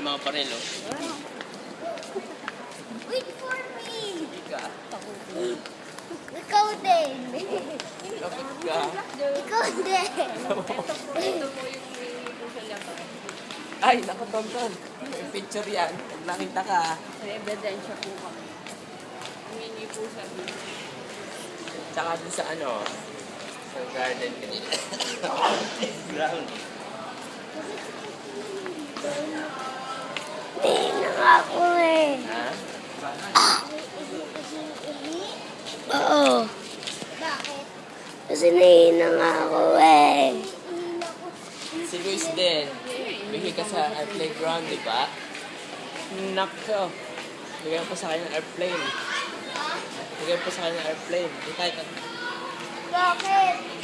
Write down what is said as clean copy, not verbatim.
may mga parel, oh. Wait for me! Ika. Ikaw din! Kapit ka. Ikaw din! Ito po yung social niya to. Ay, naku, Tonton. May picture yan. Pag nakita ka. May ebidensya po kami. Humingi po sa Tsaka dun sa ano, sa garden kanina. Ground. Hindi na nga ako eh. Ha? Oo. Bakit? Kasi nahihina nga ako eh. Si Luis din. Bigay ka sa air playground, di ba? Nako. Bigyan ko sa kanya ng airplane. Bigyan ko sa kanya ng airplane. Di tayo Bakit?